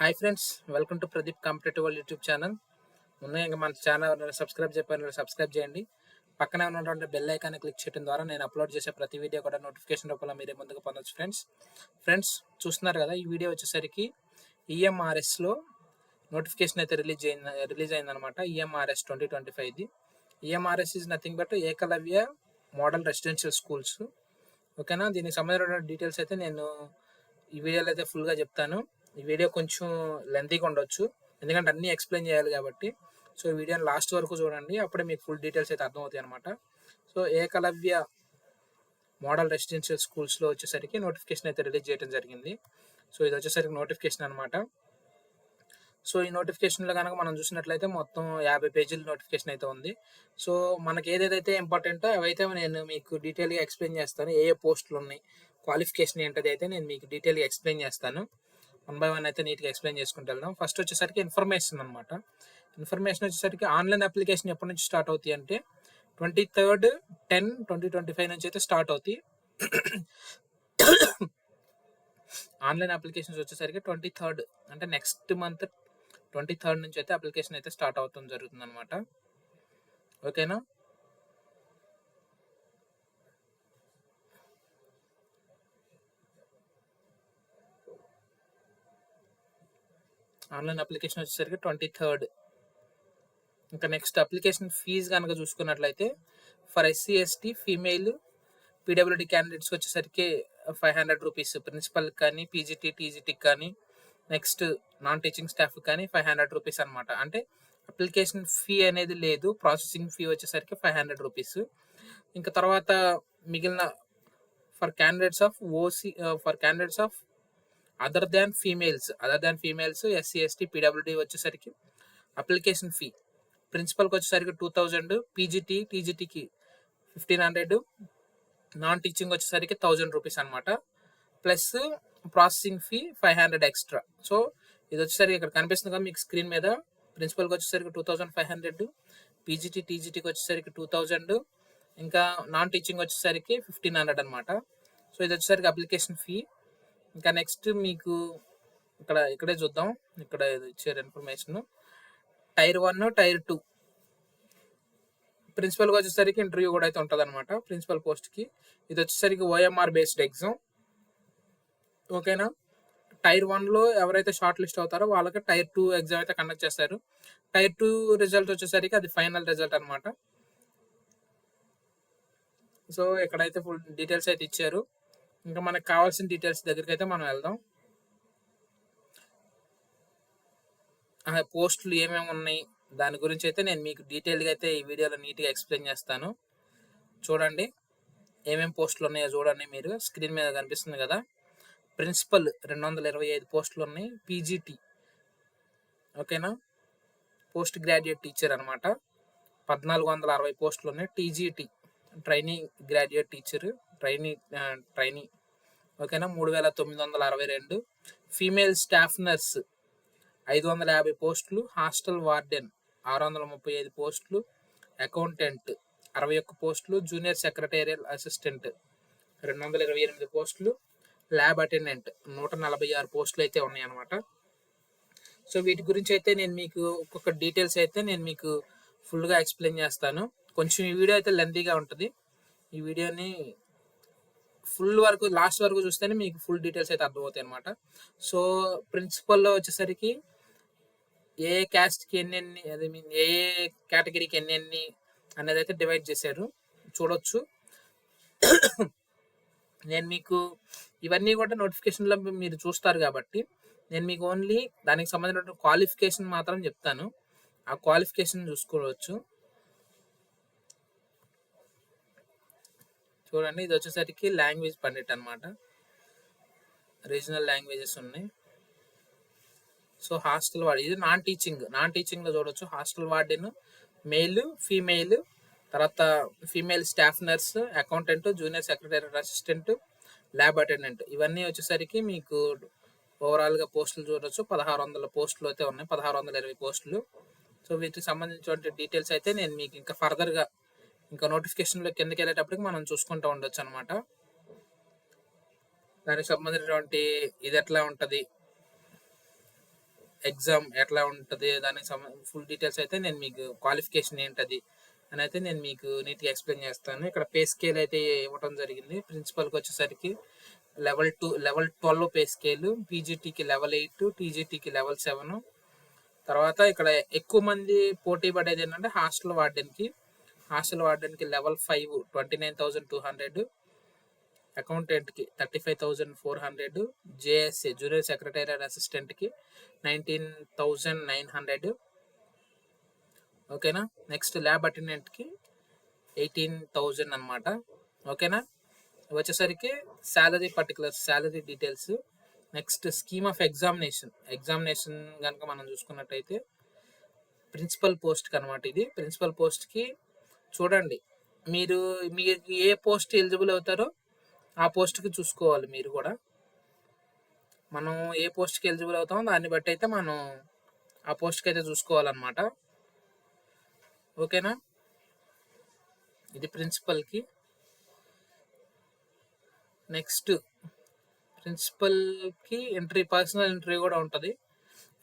Hi friends, welcome to Pradeep competitive world YouTube channel. ముందుగా ఇంకా మన ఛానల్ సబ్స్క్రైబ్ చెప్పారు, సబ్స్క్రైబ్ చేయండి. పక్కనే ఉన్నటువంటి బెల్ ఐకాన్ క్లిక్ చేయడం ద్వారా నేను అప్లోడ్ చేసే ప్రతి వీడియో కూడా నోటిఫికేషన్ రూపంలో మీరే ముందుకు పొందొచ్చు. ఫ్రెండ్స్ చూస్తున్నారు కదా, ఈ వీడియో వచ్చేసరికి ఈఎంఆర్ఎస్లో నోటిఫికేషన్ అయితే రిలీజ్ అయిందనమాట. ఈఎంఆర్ఎస్ 2025ది. EMRS is nothing but Eklavya model residential schools. ఓకేనా, దీనికి సంబంధించిన డీటెయిల్స్ అయితే నేను ఈ వీడియోలో అయితే ఫుల్గా చెప్తాను. ఈ వీడియో కొంచెం లెంతీగా ఉండొచ్చు, ఎందుకంటే అన్నీ ఎక్స్ప్లెయిన్ చేయాలి కాబట్టి. సో ఈ వీడియోని లాస్ట్ వరకు చూడండి, అప్పుడే మీకు ఫుల్ డీటెయిల్స్ అయితే అర్థమవుతాయి అనమాట. సో ఏకలవ్య మోడల్ రెసిడెన్షియల్ స్కూల్స్లో వచ్చేసరికి నోటిఫికేషన్ అయితే రిలీజ్ చేయడం జరిగింది. సో ఇది వచ్చేసరికి నోటిఫికేషన్ అనమాట. సో ఈ నోటిఫికేషన్లో కనుక మనం చూసినట్లయితే మొత్తం 50 పేజీల నోటిఫికేషన్ అయితే ఉంది. సో మనకి ఏదైతే ఇంపార్టెంటో అవైతే నేను మీకు డీటెయిల్గా ఎక్స్ప్లెయిన్ చేస్తాను. ఏ పోస్టులు ఉన్నాయి, క్వాలిఫికేషన్ ఏంటది అయితే నేను మీకు డీటెయిల్గా ఎక్స్ప్లెయిన్ చేస్తాను. 1 by 1 అయితే నీట్గా ఎక్స్ప్లెయిన్ చేసుకుంటూ వెళ్దాం. ఫస్ట్ వచ్చేసరికి ఇన్ఫర్మేషన్ అనమాట. ఇన్ఫర్మేషన్ వచ్చేసరికి ఆన్లైన్ అప్లికేషన్ ఎప్పటి నుంచి స్టార్ట్ అవుతాయి అంటే 23/10/2025 నుంచి అయితే స్టార్ట్ అవుతాయి. ఆన్లైన్ అప్లికేషన్స్ వచ్చేసరికి 23rd అంటే నెక్స్ట్ మంత్ 23rd నుంచి అయితే అప్లికేషన్ అయితే స్టార్ట్ అవుతుంది జరుగుతుంది అనమాట. ఓకేనా, ఆన్లైన్ అప్లికేషన్ వచ్చేసరికి 23rd. ఇంకా నెక్స్ట్ అప్లికేషన్ ఫీజు కనుక చూసుకున్నట్లయితే for SC ST female PWD క్యాండిడేట్స్కి వచ్చేసరికి 500 రూపీస్, ప్రిన్సిపల్ కానీ PGT TGTకి కానీ నెక్స్ట్ నాన్ టీచింగ్ స్టాఫ్ కానీ 500 రూపీస్ అనమాట. అంటే అప్లికేషన్ ఫీ అనేది లేదు, ప్రాసెసింగ్ ఫీ వచ్చేసరికి 500 రూపీస్. ఇంకా తర్వాత మిగిలిన for candidates of other than females SC ST PWD వచ్చేసరికి అప్లికేషన్ ఫీ ప్రిన్సిపల్కి వచ్చేసరికి 2000, PGT TGTకి 1500, నాన్ టీచింగ్ వచ్చేసరికి 1000 రూపీస్ అనమాట. Plus processing fee 500 extra. So ఇది వచ్చేసరికి ఇక్కడ కనిపిస్తుంది కదా మీకు స్క్రీన్ మీద. ప్రిన్సిపల్కి వచ్చేసరికి 2500, PGT TGTకి వచ్చేసరికి 2000, ఇంకా నాన్ టీచింగ్ వచ్చేసరికి 1500 అనమాట. సో ఇది వచ్చేసరికి అప్లికేషన్ ఫీ. ఇంకా నెక్స్ట్ మీకు ఇక్కడే చూద్దాం, ఇక్కడ ఇచ్చారు ఇన్ఫర్మేషన్. Tier 1, Tier 2 ప్రిన్సిపల్కి వచ్చేసరికి ఇంటర్వ్యూ కూడా అయితే ఉంటుంది అనమాట. ప్రిన్సిపల్ పోస్ట్కి ఇది వచ్చేసరికి OMR బేస్డ్ ఎగ్జామ్. ఓకేనా, Tier 1లో ఎవరైతే షార్ట్ లిస్ట్ అవుతారో వాళ్ళకి Tier 2 ఎగ్జామ్ అయితే కండక్ట్ చేస్తారు. Tier 2 రిజల్ట్ వచ్చేసరికి అది ఫైనల్ రిజల్ట్ అనమాట. సో ఇక్కడైతే ఫుల్ డీటెయిల్స్ అయితే ఇచ్చారు. ఇంకా మనకు కావాల్సిన డీటెయిల్స్ దగ్గరికి అయితే మనం వెళ్దాం. పోస్టులు ఏమేమి ఉన్నాయి దాని గురించి అయితే నేను మీకు డీటెయిల్గా అయితే ఈ వీడియోలో నీట్గా ఎక్స్ప్లెయిన్ చేస్తాను. చూడండి ఏమేమి పోస్టులు ఉన్నాయో చూడండి, మీరు స్క్రీన్ మీద కనిపిస్తుంది కదా. ప్రిన్సిపల్ 225 పోస్టులు ఉన్నాయి. PGT ఓకేనా, పోస్ట్ గ్రాడ్యుయేట్ టీచర్ అనమాట, 1460 పోస్టులు ఉన్నాయి. TGT training graduate teacher trainee ఓకేనా, 3962. ఫీమేల్ స్టాఫ్ నర్స్ 550 పోస్టులు. హాస్టల్ వార్డెన్ 635 పోస్టులు. అకౌంటెంట్ 61 పోస్టులు. జూనియర్ సెక్రటేరియల్ అసిస్టెంట్ 228 పోస్టులు. ల్యాబ్ అటెండెంట్ 146 పోస్టులు అయితే ఉన్నాయి అనమాట. సో వీటి గురించి అయితే నేను మీకు ఒక్కొక్క డీటెయిల్స్ అయితే నేను మీకు ఫుల్గా ఎక్స్ప్లెయిన్ చేస్తాను. కొంచెం ఈ వీడియో అయితే లెంతీగా ఉంటుంది. ఈ వీడియోని ఫుల్ వరకు లాస్ట్ వరకు చూస్తేనే మీకు ఫుల్ డీటెయిల్స్ అయితే అర్థమవుతాయి అనమాట. సో ప్రిన్సిపల్లో వచ్చేసరికి ఏ క్యాస్ట్కి ఎన్ని ఏ కేటగిరీకి ఎన్ని అనేది అయితే డివైడ్ చేశారు, చూడొచ్చు. నేను మీకు ఇవన్నీ కూడా నోటిఫికేషన్లో మీరు చూస్తారు కాబట్టి నేను మీకు ఓన్లీ దానికి సంబంధించిన క్వాలిఫికేషన్ మాత్రం చెప్తాను. ఆ క్వాలిఫికేషన్ చూసుకోవచ్చు. చూడండి, ఇది వచ్చేసరికి లాంగ్వేజ్ పండిట్ అనమాట, రీజనల్ లాంగ్వేజెస్ ఉన్నాయి. సో హాస్టల్ వార్డ్ ఇది నాన్ టీచింగ్లో చూడవచ్చు. హాస్టల్ వార్డెన్ మేల్ ఫీమేల్, తర్వాత female staff nurse, accountant, junior secretary assistant, lab attendant ఇవన్నీ వచ్చేసరికి మీకు ఓవరాల్గా పోస్టులు చూడవచ్చు. 1600 పోస్టులు అయితే ఉన్నాయి, 1620 పోస్టులు. సో వీటికి సంబంధించిన డీటెయిల్స్ అయితే నేను మీకు ఇంకా ఫర్దర్గా ఇంకా నోటిఫికేషన్లో కిందకి వెళ్ళేటప్పటికి మనం చూసుకుంటూ ఉండొచ్చు అనమాట. దానికి సంబంధించినటువంటి ఇది ఎట్లా ఉంటుంది, ఎగ్జామ్ ఎట్లా ఉంటుంది దానికి ఫుల్ డీటెయిల్స్ అయితే నేను మీకు క్వాలిఫికేషన్ ఏంటది అని అయితే నేను మీకు నీట్గా ఎక్స్ప్లెయిన్ చేస్తాను. ఇక్కడ పే స్కేల్ అయితే ఇవ్వడం జరిగింది. ప్రిన్సిపల్కి వచ్చేసరికి లెవెల్ 12 పే స్కేల్, పీజీటీకి లెవెల్ 8, టీజీటీకి లెవెల్ 7. తర్వాత ఇక్కడ ఎక్కువ మంది పోటీ పడేది ఏంటంటే హాస్టల్ వార్డెన్కి లెవెల్ 5 29,200, అకౌంటెంట్కి 35,400, జేఎస్ఏ జూనియర్ సెక్రటేరియట్ అసిస్టెంట్కి 19,900. ఓకేనా. నెక్స్ట్ ల్యాబ్ అటెండెంట్కి 18,000 అనమాట. ఓకేనా. వచ్చేసరికి salary details. Next scheme of examination కనుక మనం చూసుకున్నట్టయితే ప్రిన్సిపల్ పోస్ట్కి అనమాట. ఇది ప్రిన్సిపల్ పోస్ట్కి చూడండి, మీరు ఏ పోస్ట్ ఎలిజిబుల్ అవుతారో ఆ పోస్ట్కి చూసుకోవాలి. మీరు కూడా మనం ఏ పోస్ట్కి ఎలిజిబుల్ అవుతామో దాన్ని బట్టి అయితే మనం ఆ పోస్ట్కి అయితే చూసుకోవాలన్నమాట. ఓకేనా. ఇది ప్రిన్సిపల్కి. నెక్స్ట్ ప్రిన్సిపల్కి పర్సనల్ ఎంట్రీ కూడా ఉంటుంది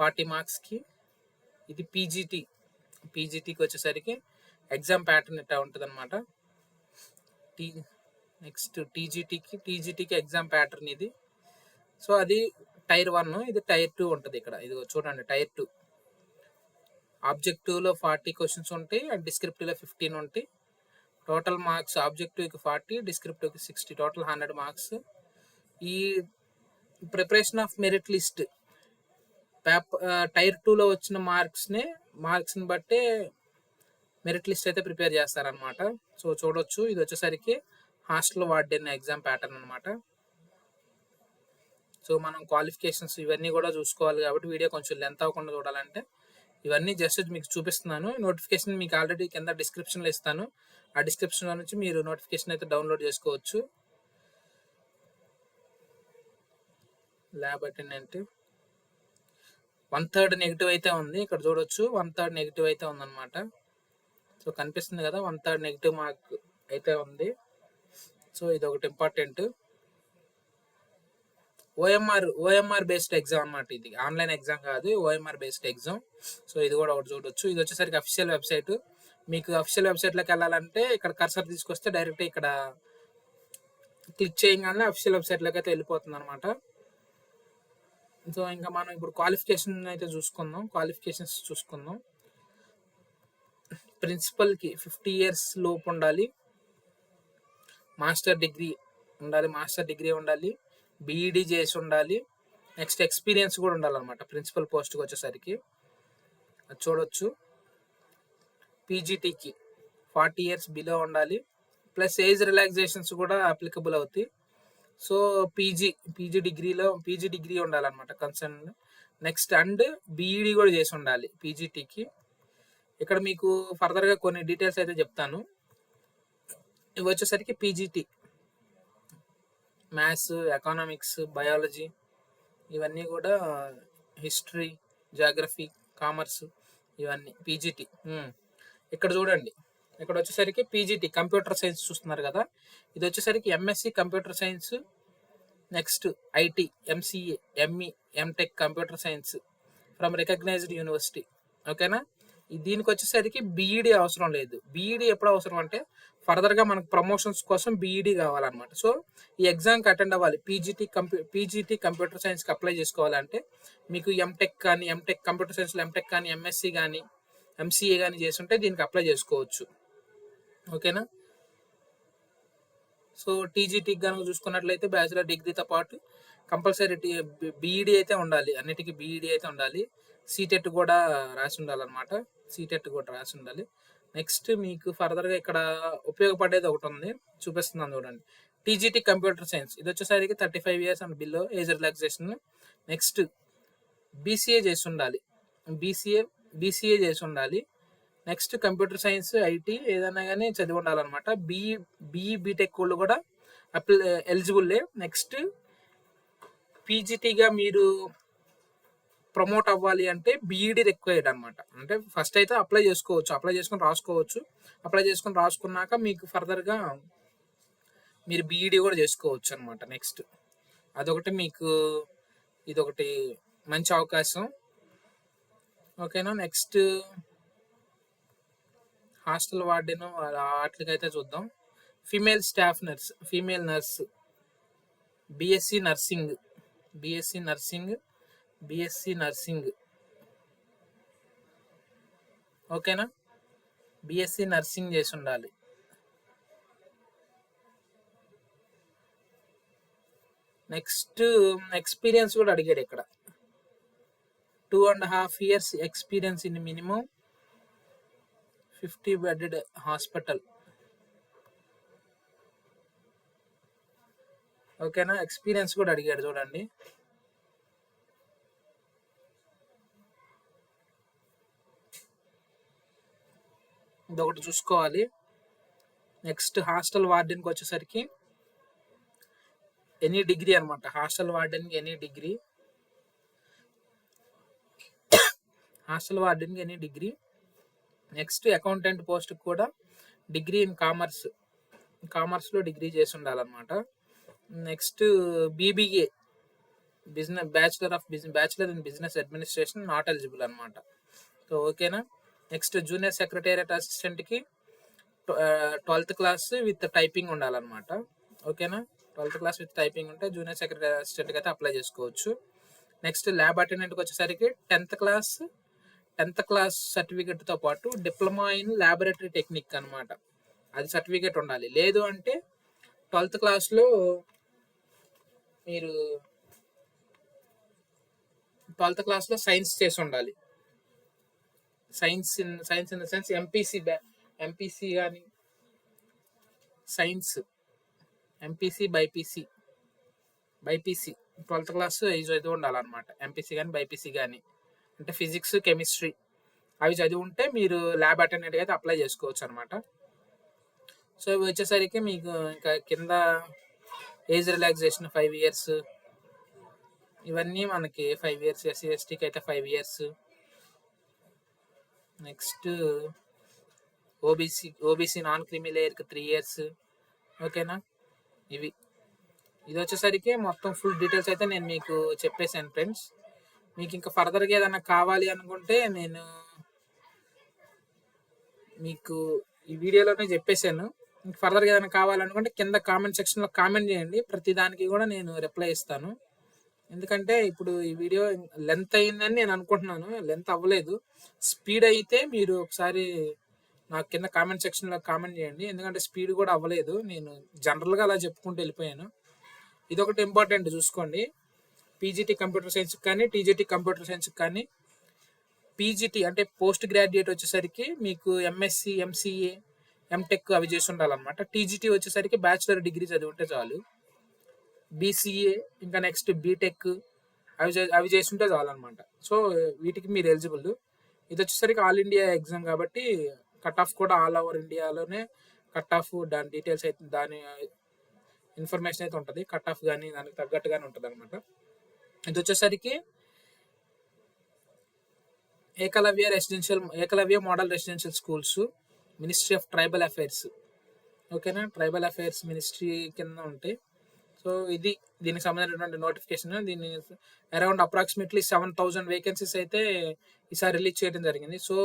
40 మార్క్స్కి. ఇది పీజీటీకి వచ్చేసరికి ఎగ్జామ్ ప్యాటర్న్ ఇట్లా ఉంటుంది అనమాట. నెక్స్ట్ టీజీటీకి ఎగ్జామ్ ప్యాటర్న్ ఇది. సో అది టైర్ 1, ఇది టైర్ 2 ఉంటుంది. ఇక్కడ ఇది చూడండి, టైర్ 2 ఆబ్జెక్టివ్లో 40 క్వశ్చన్స్ ఉంటాయి అండ్ డిస్క్రిప్టివ్లో 15 ఉంటాయి. టోటల్ మార్క్స్ ఆబ్జెక్టివ్కి 40, డిస్క్రిప్టివ్కి 60, టోటల్ 100 మార్క్స్. ఈ preparation of merit list tier 2లో వచ్చిన మార్క్స్ని బట్టే మెరిట్ లిస్ట్ అయితే ప్రిపేర్ చేస్తారనమాట. సో చూడొచ్చు, ఇది వచ్చేసరికి హాస్టల్ వార్డెన్ ఎగ్జామ్ ప్యాటర్న్ అనమాట. సో మనం క్వాలిఫికేషన్స్ ఇవన్నీ కూడా చూసుకోవాలి కాబట్టి వీడియో కొంచెం లెంత్ అవ్వకుండా చూడాలంటే ఇవన్నీ జస్ట్ మీకు చూపిస్తున్నాను. నోటిఫికేషన్ మీకు ఆల్రెడీ కింద డిస్క్రిప్షన్లో ఇస్తాను. ఆ డిస్క్రిప్షన్లో నుంచి మీరు నోటిఫికేషన్ అయితే డౌన్లోడ్ చేసుకోవచ్చు. ల్యాబ్ అటెండెంట్ 1/3 నెగిటివ్ అయితే ఉంది. ఇక్కడ చూడొచ్చు 1/3 నెగిటివ్ అయితే ఉందన్నమాట. సో కనిపిస్తుంది కదా, 1/3 నెగిటివ్ మార్క్ అయితే ఉంది. సో ఇది ఒకటి ఇంపార్టెంట్. ఓఎంఆర్ బేస్డ్ ఎగ్జామ్ అనమాట. ఇది ఆన్లైన్ ఎగ్జామ్ కాదు, ఓఎంఆర్ బేస్డ్ ఎగ్జామ్. సో ఇది కూడా ఒకటి చూడొచ్చు. ఇది వచ్చేసరికి అఫీషియల్ వెబ్సైట్. మీకు అఫీషియల్ వెబ్సైట్లోకి వెళ్ళాలంటే ఇక్కడ కర్సర్ తీసుకొస్తే డైరెక్ట్ ఇక్కడ క్లిక్ చేయగానే అఫీషియల్ వెబ్సైట్లోకి అయితే వెళ్ళిపోతుంది అనమాట. సో ఇంకా మనం ఇప్పుడు క్వాలిఫికేషన్స్ చూసుకుందాం. ప్రిన్సిపల్కి 50 years లోపు ఉండాలి, మాస్టర్ డిగ్రీ ఉండాలి, బీఈడీ చేసి ఉండాలి. నెక్స్ట్ ఎక్స్పీరియన్స్ కూడా ఉండాలన్నమాట ప్రిన్సిపల్ పోస్ట్కి వచ్చేసరికి. అది చూడొచ్చు. పీజీటీకి 40 years బిలో ఉండాలి, ప్లస్ ఏజ్ రిలాక్సేషన్స్ కూడా అప్లికబుల్ అవుతాయి. సో పీజీ డిగ్రీ ఉండాలన్నమాట కన్సర్న్. నెక్స్ట్ అండ్ బీఈడీ కూడా చేసి ఉండాలి పీజీటీకి. ఇక్కడ మీకు ఫర్దర్గా కొన్ని డీటెయిల్స్ అయితే చెప్తాను. ఇవి వచ్చేసరికి పీజీటీ మ్యాథ్స్, ఎకనామిక్స్, బయాలజీ, ఇవన్నీ కూడా హిస్టరీ, జాగ్రఫీ, కామర్స్, ఇవన్నీ పీజీటీ. ఇక్కడ చూడండి, ఇక్కడ వచ్చేసరికి పీజీటీ కంప్యూటర్ సైన్స్ చూస్తున్నారు కదా, ఇది వచ్చేసరికి MSc computer science, next IT, MCA, ME, MTech computer science from recognised university. ఓకేనా. దీనికి వచ్చేసరికి బీఈడీ అవసరం లేదు. బీఈడీ ఎప్పుడు అవసరం అంటే ఫర్దర్గా మనకు ప్రమోషన్స్ కోసం బీఈడీ కావాలన్నమాట. సో ఈ ఎగ్జామ్కి అటెండ్ అవ్వాలి. పీజీటీ కంప్యూటర్ సైన్స్కి అప్లై చేసుకోవాలంటే మీకు ఎంటెక్ కంప్యూటర్ సైన్స్లో ఎంటెక్ కానీ, ఎంఎస్సి కానీ, ఎంసీఏ కానీ చేస్తుంటే దీనికి అప్లై చేసుకోవచ్చు. ఓకేనా. సో టీజీటీకి కనుక చూసుకున్నట్లయితే బ్యాచిలర్ డిగ్రీతో పాటు కంపల్సరీ బీఈడీ అయితే ఉండాలి, అన్నిటికీ బీఈడీ అయితే ఉండాలి. సీటెట్ కూడా రాసి ఉండాలన్నమాట. నెక్స్ట్ మీకు ఫర్దర్గా ఇక్కడ ఉపయోగపడేది ఒకటి ఉంది, చూపిస్తున్నాను చూడండి. టీజీటీ కంప్యూటర్ సైన్స్, ఇది వచ్చేసరికి 35 years and below age relaxation. Next BCA చేసి ఉండాలి. నెక్స్ట్ కంప్యూటర్ సైన్స్, ఐటీ ఏదైనా కానీ చదివి ఉండాలన్నమాట. బీటెక్ వాళ్ళు కూడా ఎలిజిబుల్లే. నెక్స్ట్ పీజీటీగా మీరు ప్రమోట్ అవ్వాలి అంటే బీఈడీ రిక్వైర్డ్ అనమాట. అంటే ఫస్ట్ అయితే అప్లై చేసుకొని రాసుకున్నాక మీకు ఫర్దర్గా మీరు బీఈడీ కూడా చేసుకోవచ్చు అనమాట. నెక్స్ట్ అదొకటి మీకు ఇదొకటి మంచి అవకాశం. ఓకేనా. నెక్స్ట్ హాస్టల్ వార్డెన్ వాటికైతే చూద్దాం. Female staff nurse, female nurse, BSc nursing, BSc nursing, BSc nursing. ఓకేనా, బీఎస్సీ నర్సింగ్ చేసి ఉండాలి. నెక్స్ట్ ఎక్స్పీరియన్స్ కూడా అడిగాడు ఇక్కడ. 2.5 years experience in minimum 50 bedded hospital. ఓకేనా, ఎక్స్పీరియన్స్ కూడా అడిగాడు చూడండి. ఇదొకటి చూసుకోవాలి. నెక్స్ట్ హాస్టల్ వార్డెన్కి వచ్చేసరికి ఎనీ డిగ్రీ అనమాట. హాస్టల్ వార్డెన్కి ఎనీ డిగ్రీ, హాస్టల్ వార్డెన్కి ఎనీ డిగ్రీ. నెక్స్ట్ అకౌంటెంట్ పోస్ట్కి కూడా డిగ్రీ ఇన్ కామర్స్, కామర్స్లో డిగ్రీ చేసి ఉండాలన్నమాట. Next BBA, business bachelor in business administration not eligible అనమాట. సో ఓకేనా. నెక్స్ట్ జూనియర్ సెక్రటేరియట్ అసిస్టెంట్కి 12th క్లాస్ విత్ టైపింగ్ ఉండాలన్నమాట. ఓకేనా, 12th క్లాస్ విత్ టైపింగ్ ఉంటే జూనియర్ సెక్రటరీ అసిస్టెంట్కి అయితే అప్లై చేసుకోవచ్చు. నెక్స్ట్ ల్యాబ్ అటెండెంట్కి వచ్చేసరికి 10th క్లాస్ సర్టిఫికేట్తో పాటు డిప్లొమా ఇన్ ల్యాబొరేటరీ టెక్నిక్ అనమాట, అది సర్టిఫికేట్ ఉండాలి. లేదు అంటే 12th క్లాస్లో మీరు 12th క్లాస్లో సైన్స్ చేసి ఉండాలి. Science in the sense MPC కానీ science, MPC BiPC 12th class చదివి ఉండాలన్నమాట. ఎంపీసీ కానీ బైపీసీ కానీ అంటే ఫిజిక్స్ కెమిస్ట్రీ అవి చదివి ఉంటే మీరు ల్యాబ్ అటెండెంట్గా అయితే అప్లై చేసుకోవచ్చు అనమాట. సో ఇవి వచ్చేసరికి మీకు ఇంకా కింద ఏజ్ రిలాక్సేషన్ 5 years, ఇవన్నీ మనకి 5 years. ఎస్సీ ఎస్టీకి అయితే 5 years. నెక్స్ట్ ఓబీసీ నాన్ క్రిమి లేయర్కి 3 years. ఓకేనా, ఇది వచ్చేసరికి మొత్తం ఫుల్ డీటెయిల్స్ అయితే నేను మీకు చెప్పేసాను ఫ్రెండ్స్. మీకు ఇంకా ఫర్దర్గా ఏదైనా కావాలి అనుకుంటే నేను మీకు ఈ వీడియోలోనే చెప్పేశాను. ఇంక ఫర్దర్గా ఏదైనా కావాలనుకుంటే కింద కామెంట్ సెక్షన్లో కామెంట్ చేయండి. ప్రతి దానికి కూడా నేను రిప్లై ఇస్తాను. ఎందుకంటే ఇప్పుడు ఈ వీడియో లెంత్ అయిందని నేను అనుకుంటున్నాను, లెంత్ అవ్వలేదు. స్పీడ్ అయితే మీరు ఒకసారి నాకు కింద కామెంట్ సెక్షన్లో కామెంట్ చేయండి. ఎందుకంటే స్పీడ్ కూడా అవ్వలేదు, నేను జనరల్గా అలా చెప్పుకుంటూ వెళ్ళిపోయాను. ఇదొకటి ఇంపార్టెంట్ చూసుకోండి. పీజీటీ కంప్యూటర్ సైన్స్కి కానీ టీజీటీ కంప్యూటర్ సైన్స్కి కానీ పీజీటీ అంటే పోస్ట్ గ్రాడ్యుయేట్ వచ్చేసరికి మీకు ఎంఎస్సి, ఎంసీఏ, ఎంటెక్ అవి చేసి ఉండాలన్నమాట. టీజీటీ వచ్చేసరికి బ్యాచులర్ డిగ్రీ చదివి ఉంటే చాలు. బీసీఏ ఇంకా నెక్స్ట్ బీటెక్ అవి చేసి ఉంటే చాలన్నమాట. సో వీటికి మీరు ఎలిజిబుల్. ఇది వచ్చేసరికి ఆల్ ఇండియా ఎగ్జామ్ కాబట్టి కట్ ఆఫ్ కూడా ఆల్ ఓవర్ ఇండియాలోనే కట్ ఆఫ్, దాని డీటెయిల్స్ అయితే దాని ఇన్ఫర్మేషన్ అయితే ఉంటుంది. కట్ ఆఫ్ కానీ దానికి తగ్గట్టుగానే ఉంటుంది అనమాట. ఇది వచ్చేసరికి Eklavya model residential schools, ministry of tribal affairs. ఓకేనా, ట్రైబల్ అఫైర్స్ మినిస్ట్రీ కింద ఉంటాయి. సో ఇది దీనికి సంబంధించినటువంటి నోటిఫికేషన్. దీన్ని అరౌండ్ అప్రాక్సిమేట్లీ 7,000 వేకెన్సీస్ అయితే ఈసారి రిలీజ్ చేయడం జరిగింది. సో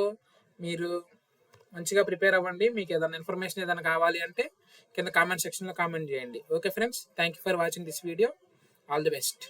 మీరు మంచిగా ప్రిపేర్ అవ్వండి. మీకు ఏదైనా ఇన్ఫర్మేషన్ ఏదైనా కావాలి అంటే కింద కామెంట్ సెక్షన్లో కామెంట్ చేయండి. Okay friends, thank you for watching this video. All the best.